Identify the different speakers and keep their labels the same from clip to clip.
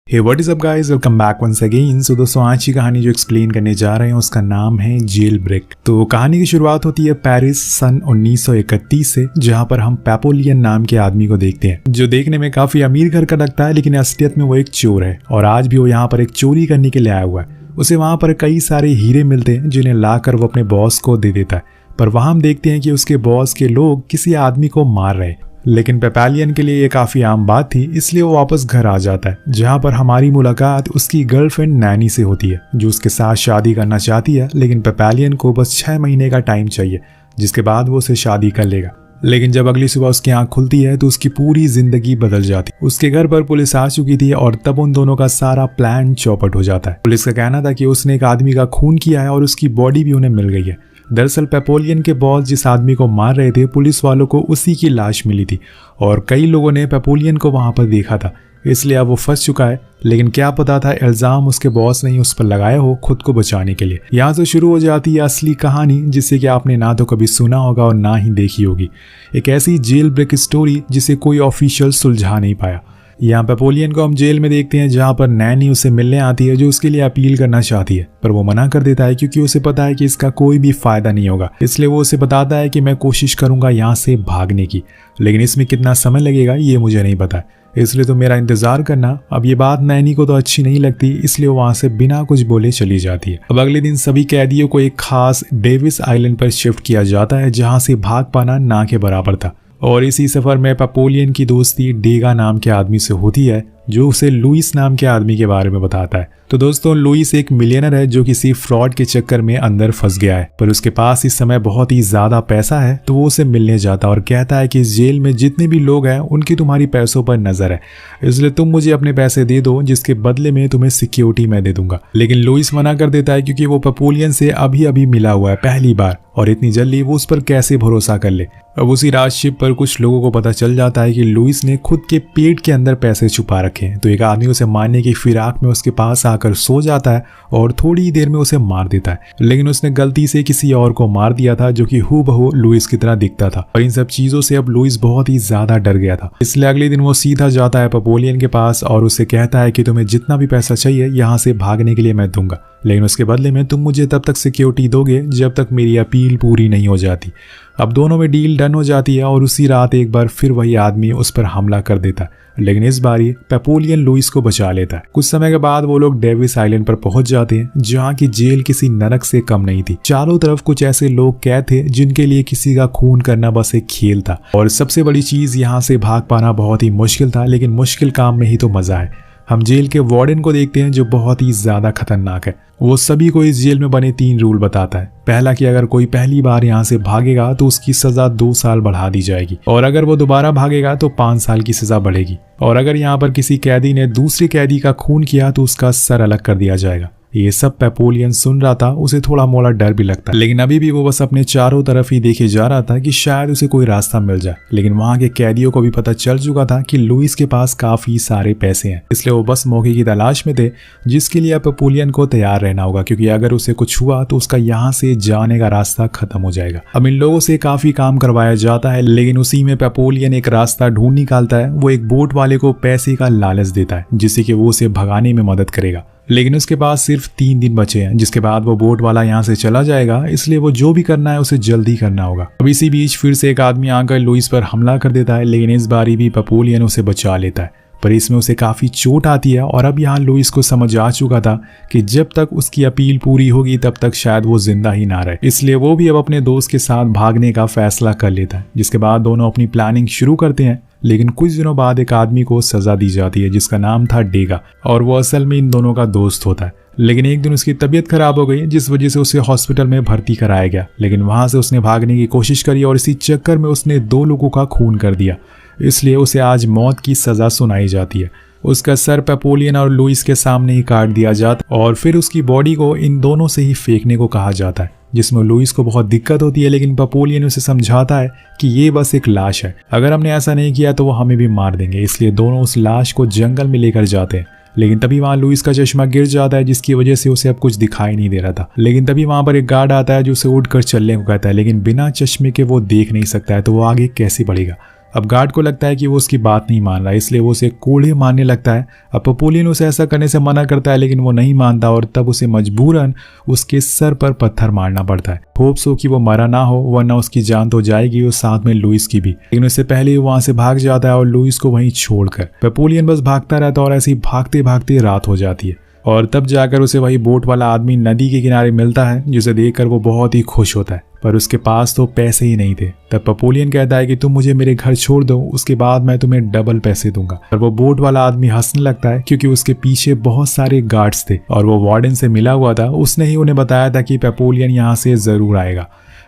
Speaker 1: Hey what is up guys, welcome back once again. So दोस्तों, आज की कहानी जो एक्सप्लेन करने जा रहे हैं उसका नाम है जेल ब्रेक। तो कहानी की शुरुआत होती है पेरिस सन 1931 से, जहां पर हम पेपोलियन नाम के आदमी को देखते हैं, जो देखने में काफी अमीर घर का लगता है, लेकिन असलियत में वो एक चोर है और आज भी वो यहाँ पर एक चोरी करने के लिए आया हुआ है। उसे वहां पर कई सारे हीरे मिलते हैं जिन्हें लाकर वो अपने बॉस को दे देता है, पर वहां हम देखते हैं कि उसके बॉस के लोग किसी आदमी को मार रहे हैं। लेकिन पेपोलियन के लिए ये काफी आम बात थी, इसलिए वो वापस घर आ जाता है, जहां पर हमारी मुलाकात उसकी गर्लफ्रेंड नैनी से होती है, जो उसके साथ शादी करना चाहती है। लेकिन पेपोलियन को बस 6 महीने का टाइम चाहिए, जिसके बाद वो उसे शादी कर लेगा। लेकिन जब अगली सुबह उसकी आंख खुलती है तो उसकी पूरी जिंदगी बदल जाती है। उसके घर पर पुलिस आ चुकी थी और तब उन दोनों का सारा प्लान चौपट हो जाता है। पुलिस का कहना था कि उसने एक आदमी का खून किया है और उसकी बॉडी भी उन्हें मिल गई है। दरअसल पेपोलियन के बॉस जिस आदमी को मार रहे थे, पुलिस वालों को उसी की लाश मिली थी और कई लोगों ने पेपोलियन को वहां पर देखा था, इसलिए अब वो फंस चुका है। लेकिन क्या पता था इल्जाम उसके बॉस ने ही उस पर लगाया हो खुद को बचाने के लिए। यहाँ से शुरू हो जाती है असली कहानी, जिसे कि आपने ना तो कभी सुना होगा और ना ही देखी होगी। एक ऐसी जेल ब्रेक स्टोरी जिसे कोई ऑफिशियल सुलझा नहीं पाया। यहाँ पेपोलियन को हम जेल में देखते हैं, जहाँ पर नैनी उसे मिलने आती है, जो उसके लिए अपील करना चाहती है, पर वो मना कर देता है क्योंकि उसे पता है कि इसका कोई भी फायदा नहीं होगा। इसलिए वो उसे बताता है कि मैं कोशिश करूंगा यहाँ से भागने की, लेकिन इसमें कितना समय लगेगा ये मुझे नहीं पता, इसलिए तो मेरा इंतजार करना। अब ये बात नैनी को तो अच्छी नहीं लगती, इसलिए वो वहां से बिना कुछ बोले चली जाती है। अब अगले दिन सभी कैदियों को एक खास डेविस आइलैंड पर शिफ्ट किया जाता है, जहां से भाग पाना ना के बराबर था। और इसी सफर में पेपोलियन की दोस्ती डेगा नाम के आदमी से होती है, जो उसे लुइस नाम के आदमी के बारे में बताता है। तो दोस्तों, लुइस एक मिलियनर है जो किसी फ्रॉड के चक्कर में अंदर फंस गया है, पर उसके पास इस समय बहुत ही ज्यादा पैसा है। तो वो उसे मिलने जाता है और कहता है कि इस जेल में जितने भी लोग हैं उनकी तुम्हारी पैसों पर नजर है, इसलिए तुम मुझे अपने पैसे दे दो, जिसके बदले में तुम्हें सिक्योरिटी मैं दे दूंगा। लेकिन लुइस मना कर देता है क्योंकि वो पेपोलियन से अभी अभी मिला हुआ है पहली बार, और इतनी जल्दी वो उस पर कैसे भरोसा कर ले। अब उसी रात शिप पर कुछ लोगों को पता चल जाता है कि लुइस ने खुद के पेट के अंदर पैसे छुपा रखे हैं। तो एक आदमी उसे मारने की फिराक में उसके पास आकर सो जाता है और थोड़ी ही देर में उसे मार देता है, लेकिन उसने गलती से किसी और को मार दिया था जो कि हूबहू लुइस की तरह दिखता था। और इन सब चीजों से अब लुइस बहुत ही ज्यादा डर गया था, इसलिए अगले दिन वो सीधा जाता है पेपोलियन के पास और उसे कहता है कि तुम्हें जितना भी पैसा चाहिए यहाँ से भागने के लिए मैं दूंगा, लेकिन उसके बदले में तुम मुझे तब तक सिक्योरिटी दोगे जब तक मेरी अपील पूरी नहीं हो जाती। अब दोनों में डील डन हो जाती है और उसी रात एक बार फिर वही आदमी उस पर हमला कर देता है, लेकिन इस बारी पेपोलियन लुइस को बचा लेता है। कुछ समय के बाद वो लोग डेविस आइलैंड पर पहुंच जाते हैं, जहां की जेल किसी नरक से कम नहीं थी। चारों तरफ कुछ ऐसे लोग कैद थे जिनके लिए किसी का खून करना बस एक खेल था, और सबसे बड़ी चीज यहाँ से भाग पाना बहुत ही मुश्किल था, लेकिन मुश्किल काम में ही तो मजा है। हम जेल के वार्डन को देखते हैं, जो बहुत ही ज्यादा खतरनाक है। वो सभी को इस जेल में बने 3 रूल बताता है। पहला कि अगर कोई पहली बार यहाँ से भागेगा तो उसकी सजा 2 साल बढ़ा दी जाएगी, और अगर वो दोबारा भागेगा तो 5 साल की सजा बढ़ेगी, और अगर यहाँ पर किसी कैदी ने दूसरे कैदी का खून किया तो उसका सर अलग कर दिया जाएगा। ये सब पेपोलियन सुन रहा था, उसे थोड़ा मोड़ा डर भी लगता, लेकिन अभी भी वो बस अपने चारों तरफ ही देखे जा रहा था कि शायद उसे कोई रास्ता मिल जाए। लेकिन वहां के कैदियों को भी पता चल चुका था कि लुइस के पास काफी सारे पैसे हैं, इसलिए वो बस मौके की तलाश में थे, जिसके लिए पेपोलियन को तैयार रहना होगा, क्योंकि अगर उसे कुछ हुआ तो उसका यहाँ से जाने का रास्ता खत्म हो जाएगा। अब इन लोगों से काफी काम करवाया जाता है, लेकिन उसी में पेपोलियन एक रास्ता ढूंढ निकालता है। वो एक बोट वाले को पैसे का लालच देता है, जिससे कि वो उसे भगाने में मदद करेगा, लेकिन उसके पास सिर्फ 3 दिन बचे हैं, जिसके बाद वो बोट वाला यहाँ से चला जाएगा, इसलिए वो जो भी करना है उसे जल्दी करना होगा। अब इसी बीच फिर से एक आदमी आकर लुइस पर हमला कर देता है, लेकिन इस बारी भी पेपोलियन उसे बचा लेता है, पर इसमें उसे काफी चोट आती है। और अब यहाँ लुइस को समझ आ चुका था कि जब तक उसकी अपील पूरी होगी तब तक शायद वो जिंदा ही ना रहे, इसलिए वो भी अब अपने दोस्त के साथ भागने का फैसला कर लेता है। जिसके बाद दोनों अपनी प्लानिंग शुरू करते हैं, लेकिन कुछ दिनों बाद एक आदमी को सजा दी जाती है जिसका नाम था डेगा, और वो असल में इन दोनों का दोस्त होता है। लेकिन एक दिन उसकी तबीयत खराब हो गई, जिस वजह से उसे हॉस्पिटल में भर्ती कराया गया, लेकिन वहां से उसने भागने की कोशिश करी और इसी चक्कर में उसने 2 लोगों का खून कर दिया, इसलिए उसे आज मौत की सजा सुनाई जाती है। उसका सर पेपोलियन और लुइस के सामने ही काट दिया जाता और फिर उसकी बॉडी को इन दोनों से ही फेंकने को कहा जाता है, जिसमें लुइस को बहुत दिक्कत होती है, लेकिन पेपोलियन उसे समझाता है कि ये बस एक लाश है, अगर हमने ऐसा नहीं किया तो वो हमें भी मार देंगे, इसलिए दोनों उस लाश को जंगल में लेकर जाते हैं। लेकिन तभी वहां लुइस का चश्मा गिर जाता है, जिसकी वजह से उसे अब कुछ दिखाई नहीं दे रहा था। लेकिन तभी वहां पर एक गार्ड आता है जो उसे उठकर चलने को कहता है, लेकिन बिना चश्मे के वो देख नहीं सकता है, तो वो आगे कैसे बढ़ेगा। अब गार्ड को लगता है कि वो उसकी बात नहीं मान रहा है, इसलिए वो उसे कोड़े मारने लगता है। अब पेपोलियन उसे ऐसा करने से मना करता है, लेकिन वो नहीं मानता और तब उसे मजबूरन उसके सर पर पत्थर मारना पड़ता है। होप्स हो कि वो मरा ना हो, वरना उसकी जान तो जाएगी और साथ में लुइस की भी। लेकिन उससे पहले वो वहां से भाग जाता है और लुइस को वहीं छोड़कर। पेपोलियन बस भागता रहता है और ऐसे ही भागते भागते रात हो जाती है और तब जाकर उसे वही बोट वाला आदमी नदी के किनारे मिलता है, जिसे देखकर वो बहुत ही खुश होता है, पर उसके पास तो पैसे ही नहीं थे। तब पेपोलियन कहता है कि तुम मुझे मेरे घर छोड़ दो, उसके बाद मैं तुम्हें डबल पैसे दूंगा। पर वो बोट वाला आदमी हंसने लगता है, क्योंकि उसके पीछे बहुत सारे गार्ड्स थे और वो वार्डन से मिला हुआ था। उसने ही उन्हें बताया था कि पेपोलियन यहाँ से जरूर आएगा।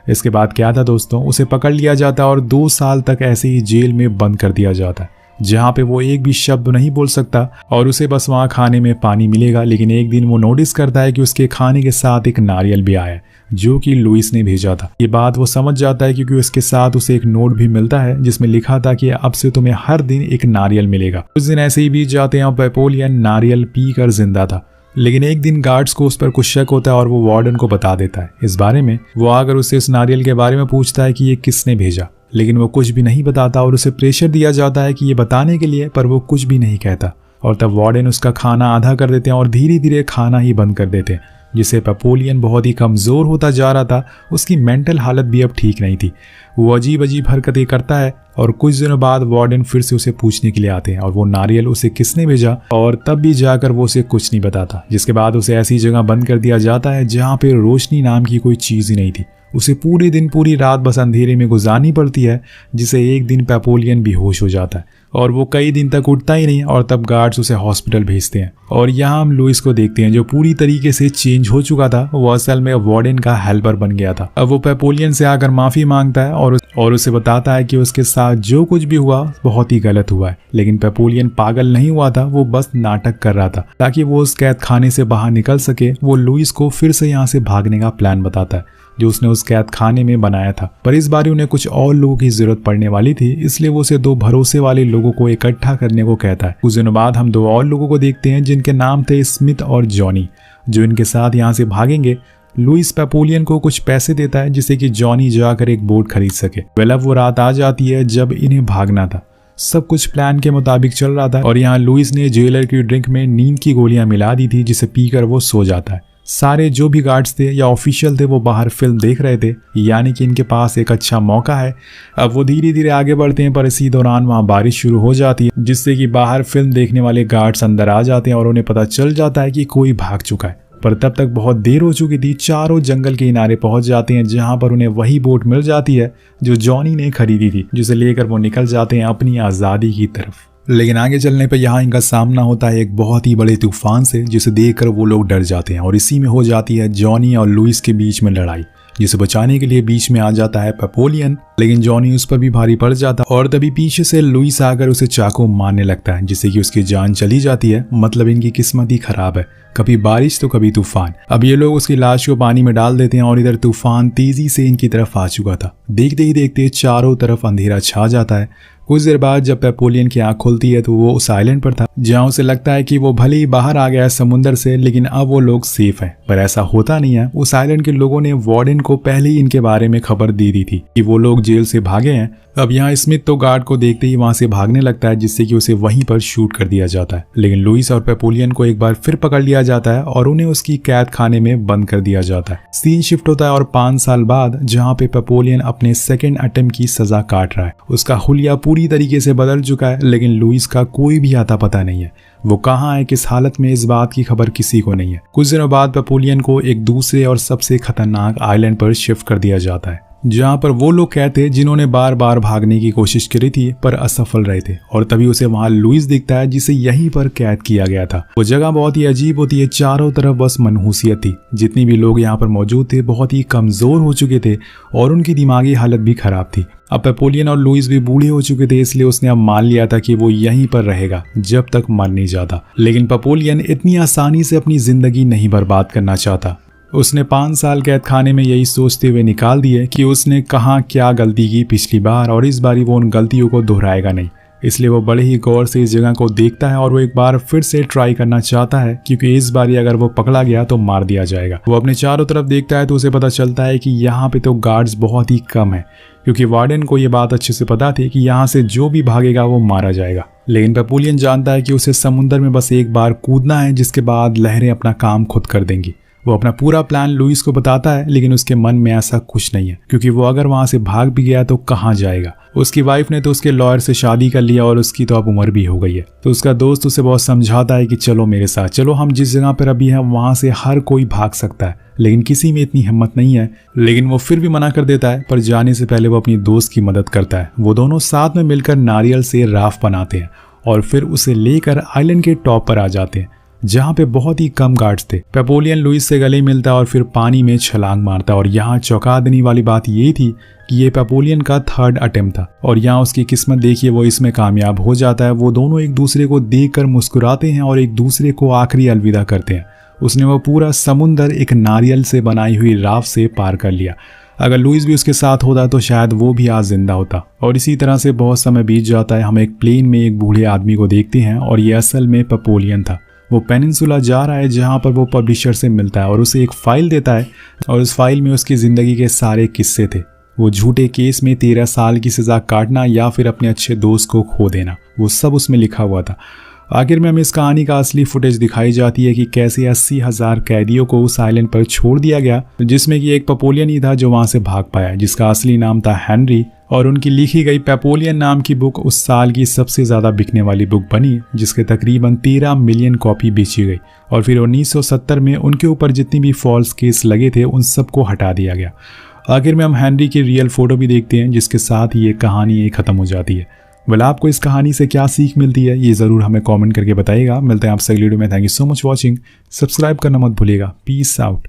Speaker 1: इसके बाद क्या था दोस्तों, उसे पकड़ लिया जाता और 2 साल तक ऐसे ही जेल में बंद कर दिया जाता है, जहाँ पे वो एक भी शब्द नहीं बोल सकता और उसे बस वहाँ खाने में पानी मिलेगा। लेकिन एक दिन वो नोटिस करता है कि उसके खाने के साथ एक नारियल भी आया है, जो कि लुइस ने भेजा था। ये बात वो समझ जाता है, क्योंकि उसके साथ उसे एक नोट भी मिलता है जिसमें लिखा था कि अब से तुम्हें हर दिन एक नारियल मिलेगा। कुछ दिन ऐसे ही बीत जाते हैं और पेपोलियन नारियल पी कर जिंदा था। लेकिन एक दिन गार्ड्स को उस पर कुछ शक होता है और वो वार्डन को बता देता है इस बारे में। वो आकर उससे इस नारियल के बारे में पूछता है कि ये किसने भेजा, लेकिन वो कुछ भी नहीं बताता और उसे प्रेशर दिया जाता है कि ये बताने के लिए, पर वो कुछ भी नहीं कहता। और तब वार्डन उसका खाना आधा कर देते हैं और धीरे धीरे खाना ही बंद कर देते हैं, जिससे पेपोलियन बहुत ही कमज़ोर होता जा रहा था। उसकी मेंटल हालत भी अब ठीक नहीं थी। वो अजीब अजीब हरकतें करता है और कुछ दिनों बाद वार्डन फिर से उसे पूछने के लिए आते हैं और वो नारियल उसे किसने भेजा, और तब भी जाकर वो उसे कुछ नहीं बताता। जिसके बाद उसे ऐसी जगह बंद कर दिया जाता है जहाँ पे रोशनी नाम की कोई चीज़ ही नहीं थी। उसे पूरे दिन पूरी रात बस अंधेरे में गुजारनी पड़ती है, जिसे एक दिन पेपोलियन बेहोश हो जाता है और वो कई दिन तक उठता ही नहीं। और तब गार्ड्स उसे हॉस्पिटल भेजते हैं और यहाँ हम लुइस को देखते हैं, जो पूरी तरीके से चेंज हो चुका था। वो असल में वार्डन का हेल्पर बन गया था। अब वो पेपोलियन से आकर माफी मांगता है और उसे बताता है कि उसके साथ जो कुछ भी हुआ बहुत ही गलत हुआ है। लेकिन पेपोलियन पागल नहीं हुआ था, वो बस नाटक कर रहा था ताकि वो उस कैद खाने से बाहर निकल सके। वो लुइस को फिर से यहाँ से भागने का प्लान बताता है जो उसने उस कैद खाने में बनाया था, पर इस बार उन्हें कुछ और लोगों की जरूरत पड़ने वाली थी, इसलिए वो उसे 2 भरोसे वाले लोगों को इकट्ठा करने को कहता है। कुछ दिनों बाद हम 2 और लोगों को देखते हैं जिनके नाम थे स्मिथ और जॉनी, जो इनके साथ यहाँ से भागेंगे। लुइस पेपोलियन को कुछ पैसे देता है जिससे कि जॉनी जाकर एक बोट खरीद सके। वेल अब वो रात आ जाती है जब इन्हें भागना था। सब कुछ प्लान के मुताबिक चल रहा था और यहाँ लुइस ने जेलर की ड्रिंक में नींद की गोलियां मिला दी थी, जिसे पीकर वो सो जाता है। सारे जो भी गार्ड्स थे या ऑफिशियल थे वो बाहर फिल्म देख रहे थे, यानी कि इनके पास एक अच्छा मौका है। अब वो धीरे धीरे आगे बढ़ते हैं, पर इसी दौरान वहाँ बारिश शुरू हो जाती है, जिससे कि बाहर फिल्म देखने वाले गार्ड्स अंदर आ जाते हैं और उन्हें पता चल जाता है कि कोई भाग चुका है। पर तब तक बहुत देर हो चुकी थी। चारों जंगल के किनारे पहुंच जाते हैं, जहां पर उन्हें वही बोट मिल जाती है जो जॉनी ने खरीदी थी, जिसे लेकर वो निकल जाते हैं अपनी आज़ादी की तरफ। लेकिन आगे चलने पर यहाँ इनका सामना होता है एक बहुत ही बड़े तूफान से, जिसे देखकर वो लोग डर जाते हैं और इसी में हो जाती है जॉनी और लुइस के बीच में लड़ाई, जिसे बचाने के लिए बीच में आ जाता है पेपोलियन। लेकिन जॉनी उस पर भी भारी पड़ जाता है और तभी पीछे से लुइस आकर उसे चाकू मारने लगता है, जिससे कि उसकी जान चली जाती है। मतलब इनकी किस्मत ही खराब है, कभी बारिश तो कभी तूफान। अब ये लोग उसकी लाश को पानी में डाल देते हैं और इधर तूफान तेजी से इनकी तरफ आ चुका था। देखते ही देखते चारों तरफ अंधेरा छा जाता है। कुछ देर बाद जब पेपोलियन की आंख खुलती है तो वो उस आइलैंड पर था, जहां उसे लगता है कि वो भले ही बाहर आ गया है समुद्र से, लेकिन अब वो लोग सेफ हैं। पर ऐसा होता नहीं है। उस आइलैंड के लोगों ने वार्डन को पहले ही इनके बारे में खबर दे दी थी कि वो लोग जेल से भागे हैं। अब यहाँ स्मिथ तो गार्ड को देखते ही वहां से भागने लगता है, जिससे कि उसे वहीं पर शूट कर दिया जाता है। लेकिन लुइस और पेपोलियन को एक बार फिर पकड़ लिया जाता है और उन्हें उसकी कैद खाने में बंद कर दिया जाता है। सीन शिफ्ट होता है और 5 साल बाद, जहाँ पे पेपोलियन अपने सेकेंड अटेम्प्ट की सजा काट रहा है। उसका हुलिया पूरी तरीके से बदल चुका है, लेकिन लुइस का कोई भी आता पता नहीं है। वो कहाँ है, किस हालत में, इस बात की खबर किसी को नहीं है। कुछ दिनों बाद पेपोलियन को एक दूसरे और सबसे खतरनाक आइलैंड पर शिफ्ट कर दिया जाता है, जहाँ पर वो लोग कैद थे जिन्होंने बार बार भागने की कोशिश करी थी पर असफल रहे थे। और तभी उसे वहाँ लुइस दिखता है, जिसे यहीं पर कैद किया गया था। वो जगह बहुत ही अजीब होती है, चारों तरफ बस मनहूसियत थी। जितनी भी लोग यहाँ पर मौजूद थे बहुत ही कमजोर हो चुके थे और उनकी दिमागी हालत भी खराब थी। अब पेपोलियन और लुइस भी बूढ़े हो चुके थे, इसलिए उसने अब मान लिया था कि वो यहीं पर रहेगा जब तक मर नहीं जाता। लेकिन पेपोलियन इतनी आसानी से अपनी जिंदगी नहीं बर्बाद करना चाहता। उसने 5 साल कैद खाने में यही सोचते हुए निकाल दिए कि उसने कहाँ क्या गलती की पिछली बार, और इस बारी वो उन गलतियों को दोहराएगा नहीं। इसलिए वो बड़े ही गौर से इस जगह को देखता है और वो एक बार फिर से ट्राई करना चाहता है, क्योंकि इस बारी अगर वो पकड़ा गया तो मार दिया जाएगा। वो अपने चारों तरफ देखता है तो उसे पता चलता है कि यहाँ पे तो गार्ड्स बहुत ही कम है, क्योंकि वार्डन को ये बात अच्छे से पता थी कि यहाँ से जो भी भागेगा वो मारा जाएगा। लेकिन पेपोलियन जानता है कि उसे समुद्र में बस एक बार कूदना है, जिसके बाद लहरें अपना काम खुद कर देंगी। वो अपना पूरा प्लान लुइस को बताता है, लेकिन उसके मन में ऐसा कुछ नहीं है, क्योंकि वो अगर वहां से भाग भी गया तो कहाँ जाएगा। उसकी वाइफ ने तो उसके लॉयर से शादी कर लिया और उसकी तो अब उम्र भी हो गई है। तो उसका दोस्त उसे बहुत समझाता है कि चलो मेरे साथ चलो, हम जिस जगह पर अभी हैं वहां से हर कोई भाग सकता है, लेकिन किसी में इतनी हिम्मत नहीं है। लेकिन वो फिर भी मना कर देता है, पर जाने से पहले वो अपनी दोस्त की मदद करता है। वो दोनों साथ में मिलकर नारियल से राफ्ट बनाते हैं और फिर उसे लेकर आइलैंड के टॉप पर आ जाते हैं, जहाँ पे बहुत ही कम गार्ड्स थे। पेपोलियन लुइस से गले मिलता और फिर पानी में छलांग मारता। और यहाँ चौंका देने वाली बात ये थी कि ये पेपोलियन का 3rd अटेम्प्ट था और यहाँ उसकी किस्मत देखिए, वो इसमें कामयाब हो जाता है। वो दोनों एक दूसरे को देखकर मुस्कुराते हैं और एक दूसरे को आखिरी अलविदा करते हैं। उसने वो पूरा समुंदर एक नारियल से बनाई हुई राफ्ट से पार कर लिया। अगर लुइस भी उसके साथ होता तो शायद वो भी आज जिंदा होता। और इसी तरह से बहुत समय बीत जाता है। हम एक प्लेन में एक बूढ़े आदमी को देखते हैं और ये असल में पेपोलियन था। वो पेनिनसुला जा रहा है, जहाँ पर वो पब्लिशर से मिलता है और उसे एक फाइल देता है और उस फाइल में उसकी ज़िंदगी के सारे किस्से थे। वो झूठे केस में 13 साल की सज़ा काटना या फिर अपने अच्छे दोस्त को खो देना, वो सब उसमें लिखा हुआ था। आखिर में हमें इस कहानी का असली फुटेज दिखाई जाती है कि कैसे 80,000 कैदियों को उस आइलैंड पर छोड़ दिया गया, जिसमें कि एक पेपोलियन ही था जो वहां से भाग पाया, जिसका असली नाम था हेनरी। और उनकी लिखी गई पेपोलियन नाम की बुक उस साल की सबसे ज़्यादा बिकने वाली बुक बनी, जिसके तकरीबन 13 मिलियन कॉपी बेची गई। और फिर 1970 में उनके ऊपर जितनी भी फॉल्स केस लगे थे उन सबको हटा दिया गया। आखिर में हम हेनरी की रियल फोटो भी देखते हैं, जिसके साथ ही ये कहानी ख़त्म हो जाती है। वेल, आपको इस कहानी से क्या सीख मिलती है ये ज़रूर हमें कमेंट करके बताइएगा। मिलते हैं आपसे अगली वीडियो में। Thank you so much watching. Subscribe करना मत भूलिएगा। Peace out.